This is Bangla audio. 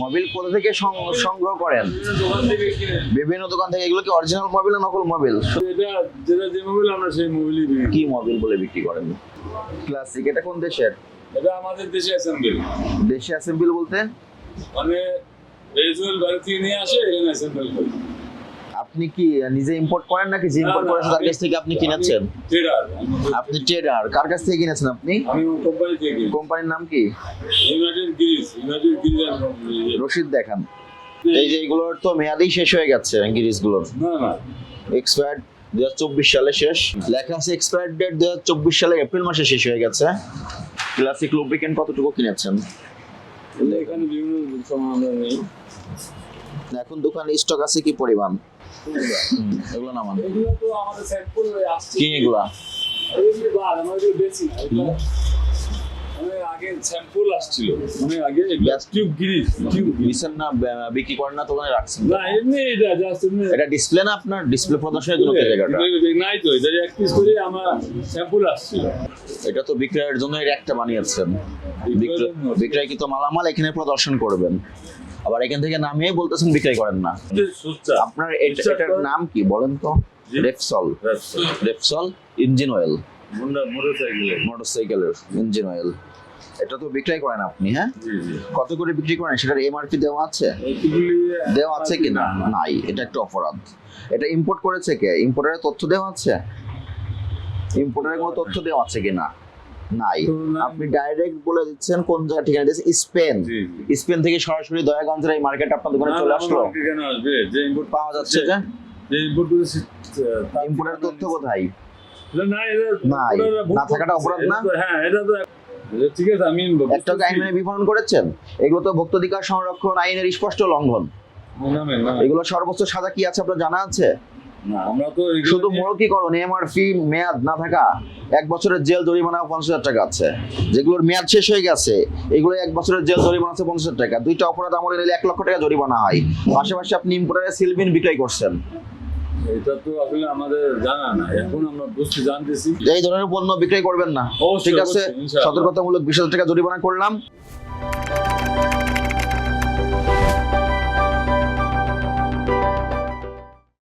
মোবিল কোথা থেকে সংগ্রহ করেন? বিভিন্ন দোকান থেকে। এগুলো কি অরিজিনাল মোবিল না নকল মোবিল? এটা যেটা যে মোবিল আমরা সেই মোবিলই বিক্রি কি মোবিল বলে বিক্রি করেন? ক্লাসিক। এটা কোন দেশের? এটা আমাদের দেশে অ্যাসেম্বল। দেশে অ্যাসেম্বল বলতে মানে রেজুয়াল বাইরে থেকে নিয়ে আসে এখানে অ্যাসেম্বল করে। আপনি কি নিজে ইম্পোর্ট করেন নাকি যে ইম্পোর্ট করেছে তার কাছ থেকে আপনি কিনেছেন? ট্রেডার। আপনি ট্রেডার। কার কাছ থেকে কিনেছেন আপনি? আমি কোম্পানি থেকে কিনি। কোম্পানির নাম কি? ইউনাইটেড গিরিজ কোম্পানি। রসিদ দেখান। এই যে এগুলোর তো মেয়াদই শেষ হয়ে গেছে গিরিজগুলোর। না না, এক্সপায়ার্ড 2024 সালে শেষ। লেখা আছে এক্সপায়ার ডেট 2024 সালে এপ্রিল মাসে শেষ হয়ে গেছে। ক্লাসিক লুব্রিকেন্ট কতটুকু কিনেছেন? এখানে বিভিন্ন সময় আমরা নেই। এখন দোকানে স্টক আছে কি পরিমাণ? এগুলো নামান। এগুলো তো আমাদের স্যাম্পল আসছে। কি এগুলা? এগুলো বাদ আমাদের বেশি না। এগুলো মানে আগে স্যাম্পল আসছিল। মানে আগে টিউব গিরিজ বিছেন না বিক্রি করেন না দোকানে রাখছেন? না এমনি এটা জাস্ট এমনি এটা ডিসপ্লে না আপনার? ডিসপ্লে প্রদর্শনের জন্য এই জায়গাটা নাই তো, এটা এক পিস করে আমার স্যাম্পল আসছিল। এটা তো বিক্রয়ের জন্য এর একটা বানিয়েছেন। বিক্রয় কি তো মালামাল এখানে প্রদর্শন করবেন, আবার এখান থেকে নামিয়ে বলতেছেন বিক্রয় করেন না। আপনার এটার নাম কি বলেন তো? রেপসল। রেপসল ইঞ্জিন অয়েল, মোটরসাইকেলের ইঞ্জিন অয়েল। এটা তো বিক্রয় করেন আপনি? হ্যাঁ, কত করে বিক্রি করেন সেটার এমআরপি দেওয়া আছে? দেওয়া আছে কিনা? নাই। এটা একটা অপরাধ। এটা ইম্পোর্ট করেছে কে? ইম্পোর্টারের তথ্য দেওয়া আছে? ইম্পোর্টারের কোনো তথ্য দেওয়া আছে কিনা? নাই। আপনি ডাইরেক্ট বলে দিচ্ছেন কোন জায়গা ঠিকানা দিয়েছে? স্পেন। স্পেন থেকে সরাসরি দয়াগঞ্জের এই মার্কেট আপনার দোকানে চলে আসলো? কেন আসবে? যে ইম্পোর্ট পাওয়া যাচ্ছে যে ইম্পোর্ট করেছে ইম্পোর্টারের তথ্য কোথায়? নাই, এটা নাই। না থাকাটা অপরাধ না? হ্যাঁ, এটা তো ঠিক আছে। আমি একটা আইন মেনে বিপণন করেছেন, এগুলো তো ভোক্তাধিকার সংরক্ষণ আইনের স্পষ্ট লঙ্ঘন। এগুলো সর্বোচ্চ সাজা কি আছে আপনার জানা আছে? না, আমরা তো শুধু মৌখিকরণ, এমআরপি মেয়াদ না থাকা 1 বছরের জেল জরিমানা 50,000 টাকা আছে। যেগুলোর মেয়াদ শেষ হয়ে গেছে এগুলো 1 বছরের জেল জরিমানা আছে 50,000 টাকা। দুইটা অপরাধ আমলে নিলে 1 লক্ষ টাকা জরিমানা হয়। পাশাপাশি আপনি ইম্পোর্টারের সিলবিন বিক্রয় করছেন। এটা তো আসলে আমাদের জানা না, এখন আমরা বুঝতে জানতেছি। এই ধরনের পণ্য বিক্রয় করবেন না। ঠিক আছে, সতর্কতামূলক 20,000 টাকা জরিমানা করলাম।